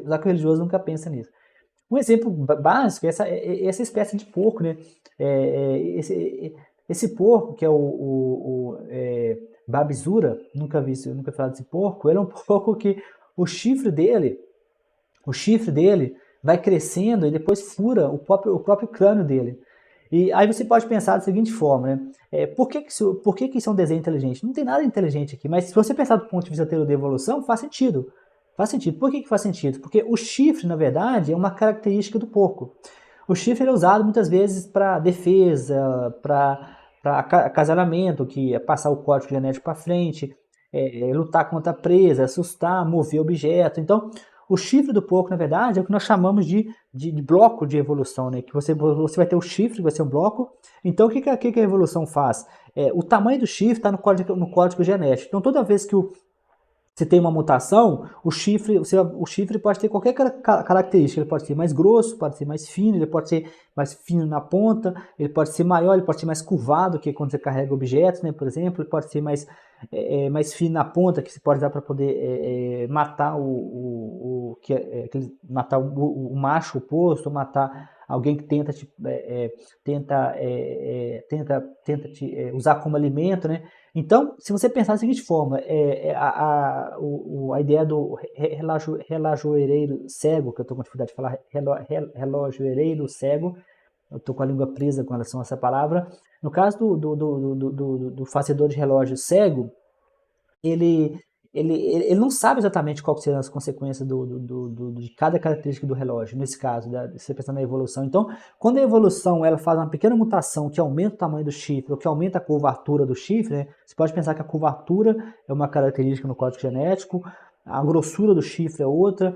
que o religioso nunca pensa nisso. Um exemplo básico é essa espécie de porco, né? Esse porco, que é Babizura, nunca vi, nunca falado desse porco, ele é um porco que o chifre dele, o chifre dele vai crescendo e depois fura o próprio crânio dele. E aí você pode pensar da seguinte forma, né? Por que isso é um desenho inteligente? Não tem nada inteligente aqui, mas se você pensar do ponto de vista da evolução, faz sentido. Faz sentido. Por que faz sentido? Porque o chifre, na verdade, é uma característica do porco. O chifre é usado muitas vezes para defesa, para acasalamento, que é passar o código genético para frente, lutar contra a presa, assustar, mover objeto. Então, o chifre do porco, na verdade, é o que nós chamamos de bloco de evolução, né? Que você vai ter o chifre, que vai ser um bloco. Então, o que a evolução faz? O tamanho do chifre está no código genético. Então, toda vez que você tem uma mutação, o chifre pode ter qualquer característica. Ele pode ser mais grosso, pode ser mais fino, ele pode ser mais fino na ponta, ele pode ser maior, ele pode ser mais curvado, que é quando você carrega objetos, né, por exemplo. Ele pode ser mais fino na ponta, que você pode dar para poder matar matar o macho oposto, matar alguém que tenta te usar como alimento, né? Então, se você pensar da seguinte forma, a ideia do relojoeiro cego, que eu estou com dificuldade de falar, relojoeiro cego, eu estou com a língua presa com relação a essa palavra. No caso do fazedor de relógio cego, ele, ele não sabe exatamente qual serão as consequências de cada característica do relógio, nesse caso, você pensando na evolução. Então, quando a evolução ela faz uma pequena mutação que aumenta o tamanho do chifre, ou que aumenta a curvatura do chifre, né, você pode pensar que a curvatura é uma característica no código genético, a grossura do chifre é outra,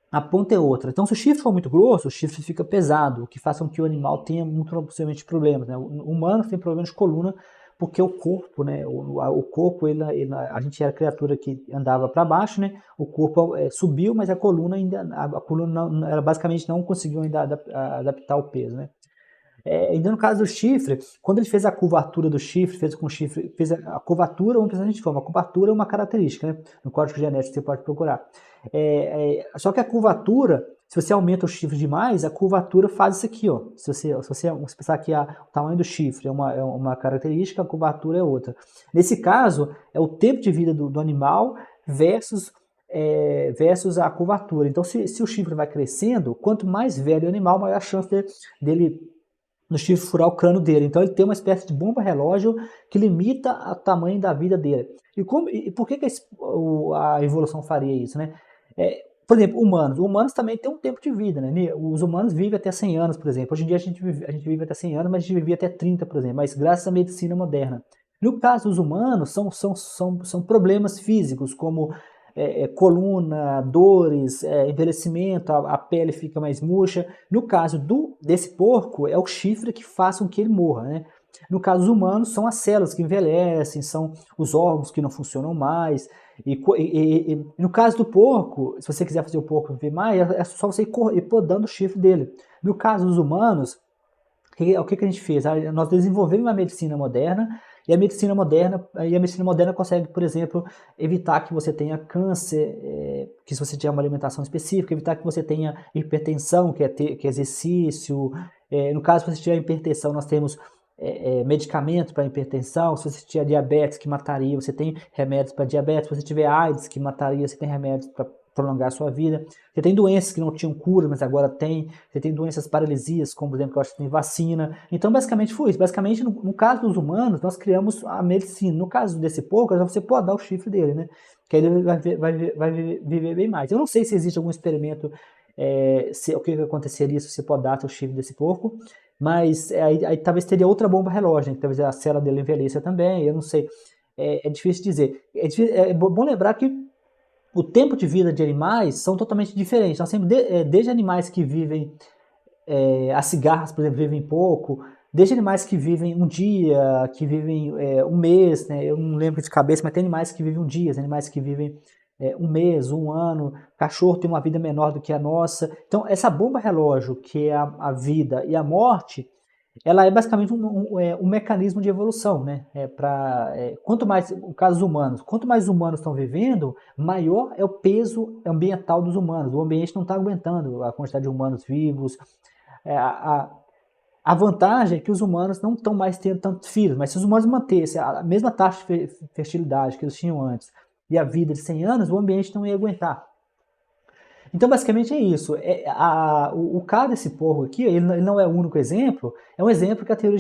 a ponta é outra. Então, se o chifre for muito grosso, o chifre fica pesado, o que faz com que o animal tenha muito possivelmente problemas. Né? O humano tem problemas de coluna, porque o corpo, né? O corpo, a gente era criatura que andava para baixo, né? O corpo subiu, mas a coluna ela basicamente não conseguiu ainda adaptar o peso, né? Então, no caso do chifre, quando ele fez a curvatura do chifre, fez a curvatura, vamos pensar de forma, a curvatura é uma característica, né? No código genético você pode procurar. Só que a curvatura, se você aumenta o chifre demais, a curvatura faz isso aqui, ó. Se você pensar que o tamanho do chifre é uma característica, a curvatura é outra. Nesse caso, é o tempo de vida do animal versus a curvatura. Então, se o chifre vai crescendo, quanto mais velho o animal, maior a chance dele no chifre furar o crânio dele. Então ele tem uma espécie de bomba relógio que limita o tamanho da vida dele. E por que a evolução faria isso, né? Por exemplo, humanos também têm um tempo de vida, né? Os humanos vivem até 100 anos, por exemplo. Hoje em dia a gente vive até 100 anos, mas a gente vivia até 30, por exemplo, mas graças à medicina moderna. No caso dos humanos, são problemas físicos, como coluna, dores, envelhecimento, a pele fica mais murcha. No caso desse porco, é o chifre que faz com que ele morra, né? No caso dos humanos, são as células que envelhecem, são os órgãos que não funcionam mais. E no caso do porco, se você quiser fazer o porco viver mais, é só você ir podando o chifre dele. No caso dos humanos, o que a gente fez? Nós desenvolvemos uma medicina moderna e a medicina moderna consegue, por exemplo, evitar que você tenha câncer, que se você tiver uma alimentação específica, evitar que você tenha hipertensão, que é exercício. No caso, se você tiver hipertensão, nós temos medicamento para hipertensão. Se você tiver diabetes, que mataria, você tem remédios para diabetes. Se você tiver AIDS, que mataria, você tem remédios para prolongar a sua vida. Você tem doenças que não tinham cura, mas agora tem. Você tem doenças paralisias, como por exemplo, que eu acho que tem vacina. Então, basicamente foi isso. Basicamente, no caso dos humanos, nós criamos a medicina. No caso desse porco, você pode dar o chifre dele, né? Que aí ele vai viver bem mais. Eu não sei se existe algum experimento, o que aconteceria se você podasse o chifre desse porco, mas aí talvez teria outra bomba relógio, né? Talvez a célula dele envelheça também, eu não sei. É difícil dizer. É bom lembrar que o tempo de vida de animais são totalmente diferentes. Nós temos desde animais que vivem, as cigarras, por exemplo, vivem pouco, desde animais que vivem um dia, que vivem um mês, né? Eu não lembro de cabeça, mas tem animais que vivem um dia, animais que vivem um mês, um ano, cachorro tem uma vida menor do que a nossa. Então, essa bomba relógio, que é a vida e a morte, ela é basicamente um mecanismo de evolução, né? Quanto mais, o caso dos humanos, quanto mais humanos estão vivendo, maior é o peso ambiental dos humanos. O ambiente não está aguentando a quantidade de humanos vivos. É, a, a vantagem é que os humanos não estão mais tendo tantos filhos, mas se os humanos mantessem a mesma taxa de fertilidade que eles tinham antes e a vida de 100 anos, o ambiente não ia aguentar. Então, basicamente é isso. O caso desse porco aqui, ele não é o único exemplo, é um exemplo que a teoria